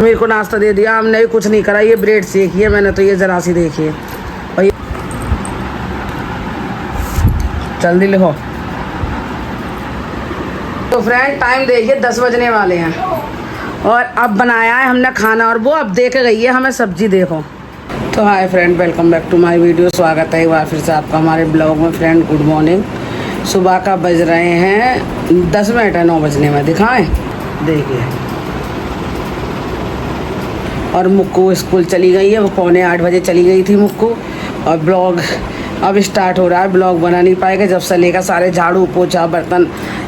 मेरे को नाश्ता दे दिया, हमने भी कुछ नहीं करा। ये ब्रेड सेकी है मैंने तो, ये जरा सी देखी है। और ये जल्दी लिखो। तो फ्रेंड टाइम देखिए 10 बजने वाले हैं और अब बनाया है हमने खाना, और वो अब दे के गई है हमें सब्जी। देखो तो hi friend, welcome back to my video. स्वागत है एक बार फिर से आपका हमारे ब्लॉग में। Friend good morning. सुबह का बज रहे हैं 10 मिनट है 9 बजने में। दिखाएं, देखिए। और मुक्कू स्कूल चली गई है, वो 7:45 बजे चली गई थी मुक्कू। और ब्लॉग अब स्टार्ट हो रहा है। ब्लॉग बना नहीं पाएगा जब से लेकर सारे झाड़ू पोछा बर्तन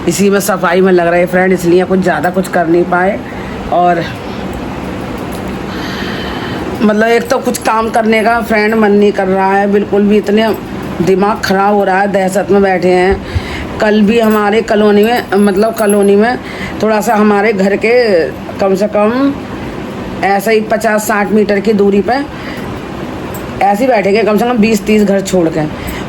इसी में सफाई में लग रहे हैं फ्रेंड, इसलिए कुछ ज़्यादा कुछ कर नहीं पाए। और मतलब एक तो कुछ काम करने का फ्रेंड मन नहीं कर रहा है बिल्कुल भी, इतने दिमाग ख़राब हो रहा है, दहशत में बैठे हैं। कल भी हमारे कॉलोनी में थोड़ा सा हमारे घर के कम से कम ऐसे ही 50-60 मीटर की दूरी पे ऐसे ही बैठेंगे, कम से कम 20-30 घर छोड़ के।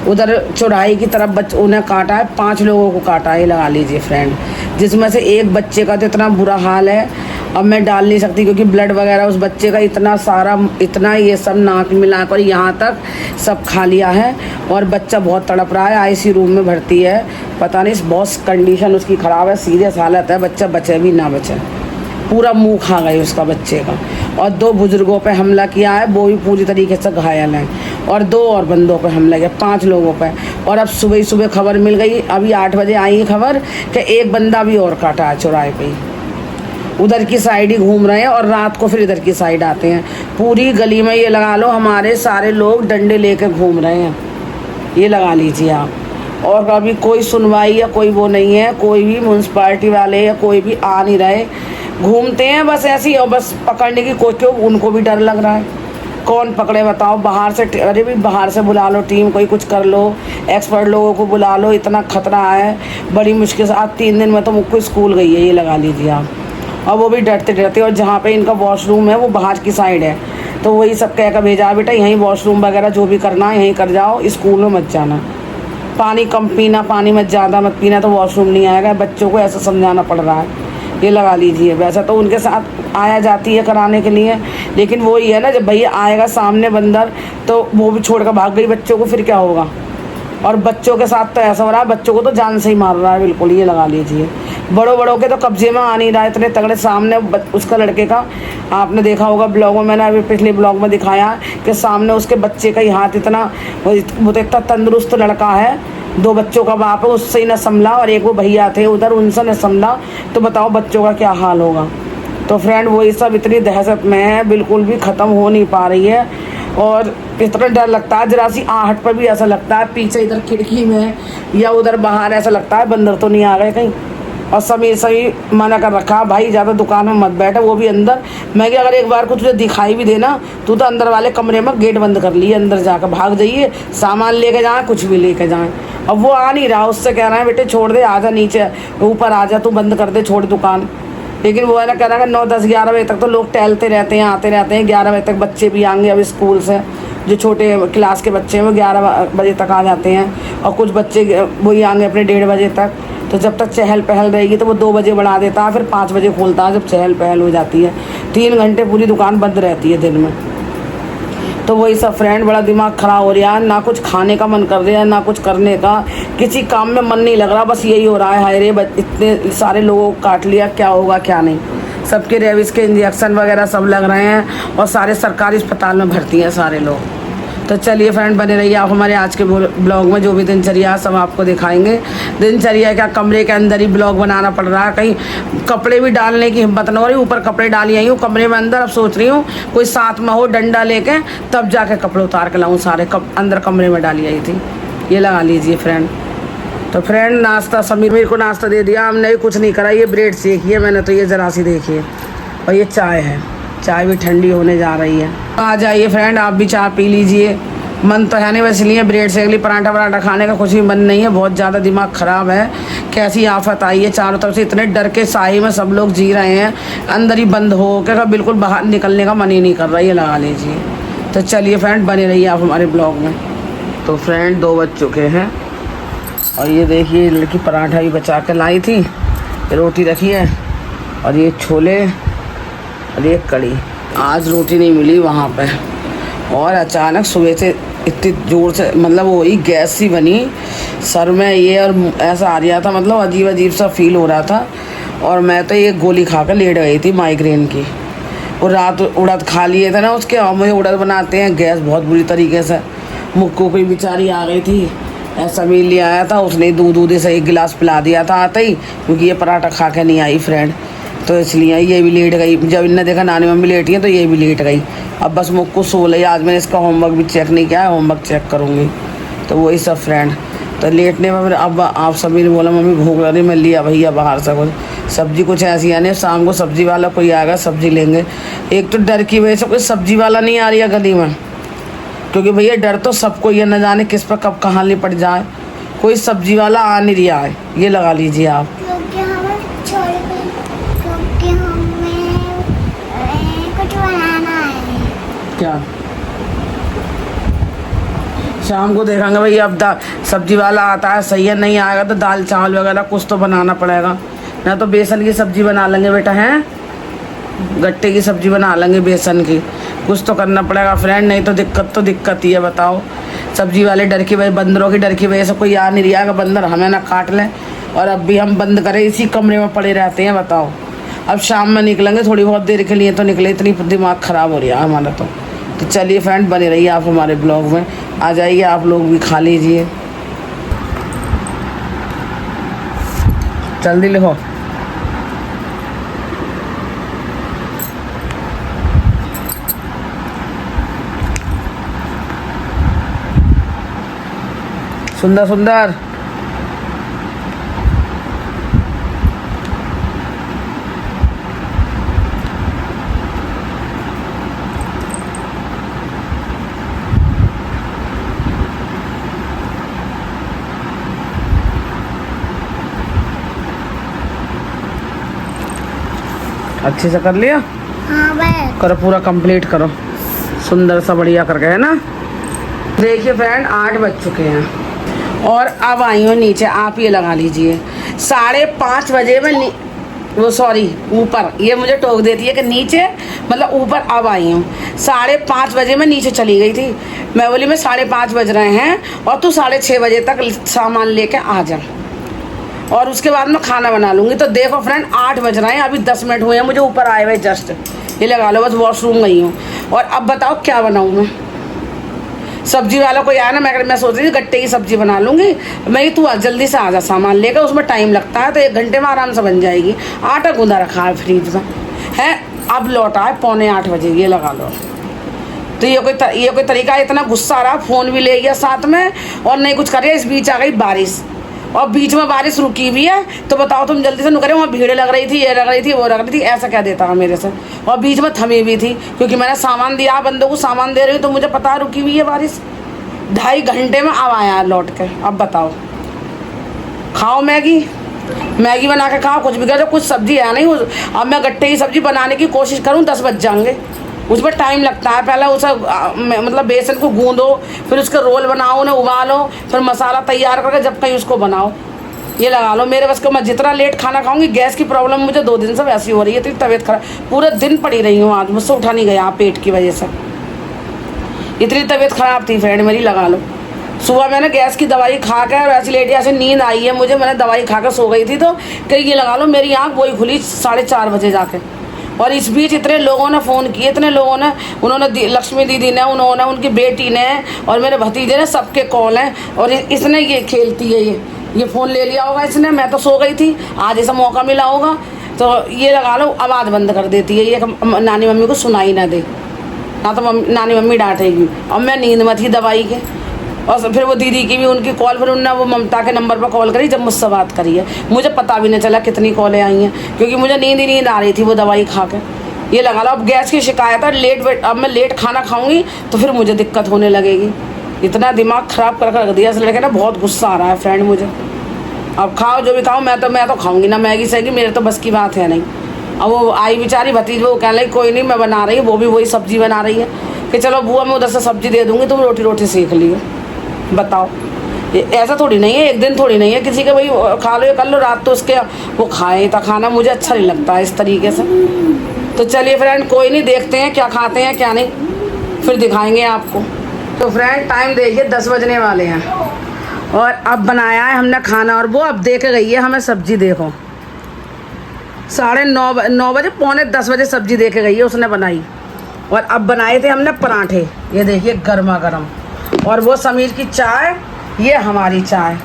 उधर चौराहे की तरफ उन्हें काटा है, 5 लोगों को काटा है, लगा लीजिए फ्रेंड। जिसमें से एक बच्चे का तो इतना बुरा हाल है, अब मैं डाल नहीं सकती क्योंकि ब्लड वगैरह उस बच्चे का इतना ये सब नाक मिलाकर यहाँ तक सब खा लिया है। और बच्चा बहुत तड़प रहा है, आईसीयू रूम में भर्ती है। पता नहीं बहुत कंडीशन उसकी ख़राब है, सीरियस हालत है। बच्चा बचे भी ना बचे, पूरा मुंह खा गई उसका बच्चे का। और 2 बुजुर्गों पे हमला किया है, वो भी पूरी तरीके से घायल हैं। और 2 और बंदों पे हमला किया, 5 लोगों पे। और अब सुबह ही सुबह खबर मिल गई, अभी 8 बजे आई है खबर कि एक बंदा भी और काटा है चौराहे पे ही। उधर की साइड ही घूम रहे हैं और रात को फिर इधर की साइड आते हैं। पूरी गली में ये लगा लो हमारे सारे लोग डंडे लेकर घूम रहे हैं, ये लगा लीजिए आप। और अभी कोई सुनवाई या कोई वो नहीं है, कोई भी म्यूनसिपालिटी वाले या कोई भी आ नहीं रहे, घूमते हैं बस ऐसे ही। और बस पकड़ने की कोशिश, उनको भी डर लग रहा है, कौन पकड़े बताओ। बाहर से, अरे भी बाहर से बुला लो टीम, कोई कुछ कर लो, एक्सपर्ट लोगों को बुला लो। इतना खतरा है, बड़ी मुश्किल से। आज 3 दिन में तो मुझको स्कूल गई है, ये लगा लीजिए आप। और वो भी डरते डरते। और जहाँ पे इनका वॉशरूम है वो बाहर की साइड है, तो वही सब कह कर भेजा, बेटा यहीं वॉशरूम वगैरह जो भी करना है यहीं कर जाओ, स्कूल में मत जाना। पानी कम पीना, पानी में ज़्यादा मत पीना, तो वॉशरूम नहीं आएगा। बच्चों को ऐसा समझाना पड़ रहा है, ये लगा लीजिए। वैसा तो उनके साथ आया जाती है कराने के लिए, लेकिन वो ही है ना, जब भैया आएगा सामने बंदर तो वो भी छोड़ कर भाग गई बच्चों को, फिर क्या होगा। और बच्चों के साथ तो ऐसा हो रहा है, बच्चों को तो जान से ही मार रहा है बिल्कुल, ये लगा लीजिए। बड़ों के तो कब्जे में आ नहीं रहा है, इतने तगड़े। सामने उसका लड़के का आपने देखा होगा ब्लॉग में, मैंने अभी पिछले ब्लॉग में दिखाया कि सामने उसके बच्चे का ही हाथ इतना, वो तो इतना तंदुरुस्त लड़का है। 2 बच्चों का बाप है, उससे ही न संभला। और एक वो भैया थे उधर, उनसे न संभला, तो बताओ बच्चों का क्या हाल होगा। तो फ्रेंड वही सब इतनी दहशत में है, बिल्कुल भी ख़त्म हो नहीं पा रही है। और इतना डर लगता है, जरा सी आहट पर भी ऐसा लगता है पीछे इधर खिड़की में या उधर बाहर ऐसा लगता है बंदर तो नहीं आ गए कहीं। और सभी मना कर रखा, भाई ज़्यादा दुकान में मत बैठे, वो भी अंदर। मैं कि अगर एक बार को तुझे दिखाई भी देना, तू तो अंदर वाले कमरे में गेट बंद कर लिए, अंदर जाकर भाग जाइए, सामान लेके जाए, कुछ भी लेके जाएँ। अब वो आ नहीं रहा, उससे कह रहा है बेटे छोड़ दे, आजा नीचे ऊपर आजा, तू बंद कर दे, छोड़ दुकान। लेकिन वो है ना, कह रहा है 9, 10, 11 बजे तक तो लोग टहलते रहते हैं, आते रहते हैं। 11 बजे तक बच्चे भी आएंगे अब स्कूल से, जो छोटे क्लास के बच्चे हैं वो 11 बजे तक आ जाते हैं। और कुछ बच्चे वही आएंगे अपने 1:30 बजे तक। तो जब तक चहल पहल रहेगी तो वो 2 बजे बढ़ा देता है, फिर 5 बजे खोलता है जब चहल पहल हो जाती है। 3 घंटे पूरी दुकान बंद रहती है दिन में। तो वही सब फ्रेंड, बड़ा दिमाग ख़राब हो रहा है, ना कुछ खाने का मन कर रहा है, ना कुछ करने का, किसी काम में मन नहीं लग रहा। बस यही हो रहा है, हाय रे इतने सारे लोगों को काट लिया, क्या होगा क्या नहीं। सबके रेबीज के इंजेक्शन वगैरह सब लग रहे हैं और सारे सरकारी अस्पताल में भर्ती हैं सारे लोग। तो चलिए फ्रेंड बने रहिए आप हमारे आज के ब्लॉग में, जो भी दिनचर्या सब आपको दिखाएंगे। दिनचर्या क्या, कमरे के अंदर ही ब्लॉग बनाना पड़ रहा है, कहीं कपड़े भी डालने की हिम्मत न हो रही। ऊपर कपड़े डाली आई हूँ कमरे में अंदर, अब सोच रही हूँ कोई साथ में हो डंडा लेके, तब जाके कपड़े उतार के लाऊँ सारे। अंदर कमरे में डाली आई थी, ये लगा लीजिए फ्रेंड। तो फ्रेंड नाश्ता, समीर मेरे को नाश्ता दे दिया, हमने भी कुछ नहीं करा। ये ब्रेड सेकी है मैंने तो, ये ज़रा सी देखिए। और ये चाय है, चाय भी ठंडी होने जा रही है। आ जाइए फ्रेंड, आप भी चाय पी लीजिए। मन तो है नहीं, बस इसलिए ब्रेड सेक ली। पराठा वराठा खाने का कुछ भी मन नहीं है, बहुत ज़्यादा दिमाग ख़राब है। कैसी आफत आई है, चारों तरफ से इतने डर के साए में सब लोग जी रहे हैं, अंदर ही बंद हो के बिल्कुल बाहर निकलने का मन ही नहीं कर रहा, ये लगा लीजिए। तो चलिए फ्रेंड बने रहिए आप हमारे ब्लॉग में। तो फ्रेंड 2 बज चुके हैं और ये देखिए लड़की पराठा भी बचा के लाई थी, रोटी रखी है और ये छोले और एक कड़ी। आज रोटी नहीं मिली वहाँ पे, और अचानक सुबह से इतनी जोर से मतलब वही गैस सी बनी सर में ये, और ऐसा आ रहा था, मतलब अजीब अजीब सा फील हो रहा था। और मैं तो एक गोली खा कर लेट गई थी माइग्रेन की। और रात उड़द खा लिए थे ना उसके, और मुझे उड़द बनाते हैं गैस बहुत बुरी तरीके से। मुक्को कोई बेचारी आ गई थी, ऐसा भी ले आया था, उसने दूध से एक गिलास पिला दिया था आते ही, क्योंकि ये पराठा खा के नहीं आई फ्रेंड, तो इसलिए ये भी लेट गई। जब इन्हें देखा नानी मम्मी लेटी है तो ये भी लेट गई। अब बस मुक्को सो ली। आज मैंने इसका होमवर्क भी चेक नहीं किया है, होमवर्क चेक करूँगी। तो वही सब फ्रेंड, तो लेटने में फिर अब आप सभी ने बोला मम्मी भूख लग रही, मैं लिया भैया बाहर से कुछ सब्जी, कुछ ऐसी आने शाम को सब्जी वाला कोई आएगा सब्जी लेंगे। एक तो डर की वजह से कोई सब्जी वाला नहीं आ रही है गली में, क्योंकि भैया डर तो सबको, ये न जाने किस पर कब कहाँ लिपट जाए। कोई सब्जी वाला आ नहीं रहा है, ये लगा लीजिए आप। क्योंकि हमें कुछ बनाना है। क्या शाम को देखेंगे भाई, अब सब्जी वाला आता है सही है, नहीं आएगा तो दाल चावल वगैरह कुछ तो बनाना पड़ेगा। ना तो बेसन की सब्जी बना लेंगे बेटा, हैं गट्टे की सब्जी बना लेंगे बेसन की, कुछ तो करना पड़ेगा फ्रेंड, नहीं तो दिक्कत ही है। बताओ सब्जी वाले डर की वजह, बंदरों की डर की वजह से कोई आ नहीं रहा है, बंदर हमें ना काट लें। और अब भी हम बंद करें, इसी कमरे में पड़े रहते हैं। बताओ अब शाम में निकलेंगे थोड़ी बहुत देर के लिए तो निकले, इतनी दिमाग ख़राब हो रहा है हमारा। तो चलिए फ्रेंड बने रहिए आप हमारे ब्लॉग में, आ जाइए आप लोग भी खा लीजिए, जल्दी लिखो। सुंदर सुंदर अच्छे से कर लिया? हाँ बस करो, पूरा कंप्लीट करो सुंदर सा बढ़िया करके, है ना। देखिए फ्रेंड 8 बज चुके हैं और अब आई हूँ नीचे, आप ये लगा लीजिए 5:30 बजे में वो सॉरी ऊपर, ये मुझे टोक देती है कि नीचे मतलब ऊपर। अब आई हूँ 5:30 बजे मैं नीचे चली गई थी। मैं बोली मैं 5:30 बज रहे हैं और तू 6:30 बजे तक सामान लेके आ जा, और उसके बाद मैं खाना बना लूँगी। तो देखो फ्रेंड 8 बज रहे हैं, अभी 10 मिनट हुए हैं मुझे ऊपर आए हुए जस्ट, ये लगा लो बस वॉशरूम गई हूँ। और अब बताओ क्या बनाऊँ मैं, सब्जी वाला कोई आया ना, मैं सोच रही थी गट्टे की सब्जी बना लूँगी मैं, तू जल्दी से आ जा सामान लेकर, उसमें टाइम लगता है तो 1 घंटे में आराम से बन जाएगी। आटा गूंदा रखा है फ्रीज में है, अब लौटा है 7:45 बजे, ये लगा लो। तो ये कोई तरीका, इतना गुस्सा आ रहा, फ़ोन भी ले गया साथ में और नहीं कुछ कर रही। इस बीच आ गई बारिश, और बीच में बारिश रुकी भी है, तो बताओ तुम जल्दी से निकले। वहाँ भीड़ लग रही थी, ये लग रही थी, वो लग रही थी, ऐसा क्या देता है मेरे से। और बीच में थमी भी थी, क्योंकि मैंने सामान दिया, बंदों को सामान दे रही हूँ, तो मुझे पता रुकी हुई है बारिश। 2.5 घंटे में अब आया लौट के। अब बताओ खाओ मैगी बना के खाओ, कुछ भी करो, कुछ सब्जी है नहीं। अब मैं गट्टे की सब्जी बनाने की कोशिश करूँ 10 बज जाएंगे, उसमें टाइम लगता है। पहले उसे मतलब बेसन को गूंदो, फिर उसके रोल बनाओ, उन्हें उबालो, फिर मसाला तैयार करके जब कहीं उसको बनाओ, ये लगा लो। मेरे बस को मैं जितना लेट खाना खाऊंगी, गैस की प्रॉब्लम मुझे 2 दिन से वैसी हो रही है, इतनी तबीयत खराब, पूरे दिन पड़ी रही हूँ आज, मुझसे उठा नहीं गया पेट की वजह से, इतनी तबीयत खराब थी फ्रेंड मेरी, लगा लो। सुबह मैंने गैस की दवाई खा कर ऐसी लेट, ऐसे नींद आई है मुझे, मैंने दवाई खा कर सो गई थी, तो कहीं ये लगा लो मेरी आँख वही खुली 4:30 बजे जाके। और इस बीच इतने लोगों ने फ़ोन किए, इतने लोगों ने, उन्होंने लक्ष्मी दीदी ने, उन्होंने, उनकी बेटी ने और मेरे भतीजे ने, सबके कॉल हैं। और इसने ये खेलती है, ये फ़ोन ले लिया होगा इसने, मैं तो सो गई थी, आज ऐसा मौका मिला होगा, तो ये लगा लो आवाज़ बंद कर देती है, ये नानी मम्मी को सुनाई ना दे, ना तो नानी मम्मी डांटेगी। और मैं नींद में थी दवाई के, और फिर वो दीदी की भी उनकी कॉल, फिर उन्होंने वो ममता के नंबर पर कॉल करी, जब मुझसे बात करी है, मुझे पता भी नहीं चला कितनी कॉलें आई हैं, क्योंकि मुझे नींद आ रही थी वो दवाई खा के। ये लगा लो अब गैस की शिकायत है, अब मैं लेट खाना खाऊंगी तो फिर मुझे दिक्कत होने लगेगी। इतना दिमाग ख़राब कर रख दिया, इसलिए ना बहुत गुस्सा आ रहा है फ्रेंड मुझे। अब खाओ जो भी खाओ, मैं तो खाऊंगी ना मैगी सैगी, मेरे तो बस की बात है नहीं। अब वो आई बेचारी भतीजी, वो कह रही कोई नहीं मैं बना रही, वो भी वही सब्जी बना रही है कि चलो बुआ मैं उधर से सब्जी दे दूँगी, तुम रोटी सेक लियो। बताओ ऐसा थोड़ी नहीं है, एक दिन थोड़ी नहीं है किसी के, भाई खा लो या कर लो, रात तो उसके वो खाए था खाना, मुझे अच्छा नहीं लगता है इस तरीके से। तो चलिए फ्रेंड, कोई नहीं, देखते हैं क्या खाते हैं क्या नहीं, फिर दिखाएंगे आपको। तो फ्रेंड टाइम देखिए 10 बजने वाले हैं और अब बनाया है हमने खाना, और वो अब दे के गई है हमें सब्जी। देखो 9:30 बजे, पौने 10 बजे सब्जी दे के गई है उसने बनाई। और अब बनाए थे हमने पराठे, ये देखिए गर्मा गर्म, और वो समीर की चाय, ये हमारी चाय।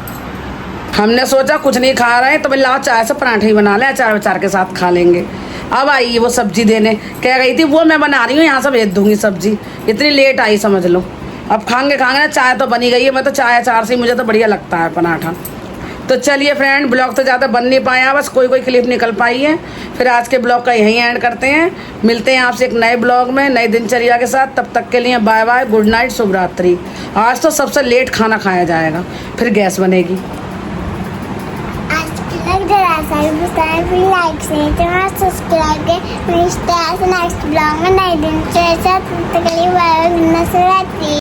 हमने सोचा कुछ नहीं खा रहे हैं तो लाओ चाय से पराठे ही बना लें, अचार वचार के साथ खा लेंगे। अब आई वो सब्जी देने, कह गई थी वो मैं बना रही हूँ, यहाँ से भेज दूँगी सब्जी। इतनी लेट आई समझ लो। अब खाएंगे ना, चाय तो बनी गई है, मैं तो चाय अचार से ही मुझे तो बढ़िया लगता है पराठा। तो चलिए फ्रेंड, ब्लॉग तो ज़्यादा बन नहीं पाया, बस कोई क्लिप निकल पाई है। फिर आज के ब्लॉग का यहीं एंड करते हैं, मिलते हैं आपसे एक नए ब्लॉग में नई दिनचर्या के साथ। तब तक के लिए बाय बाय, गुड नाइट, शुभ रात्रि। आज तो सबसे लेट खाना खाया जाएगा, फिर गैस बनेगी। आज की लग जरा सा लाइक से सब्सक्राइब के नेक्स्ट ब्लॉग में नए दिन से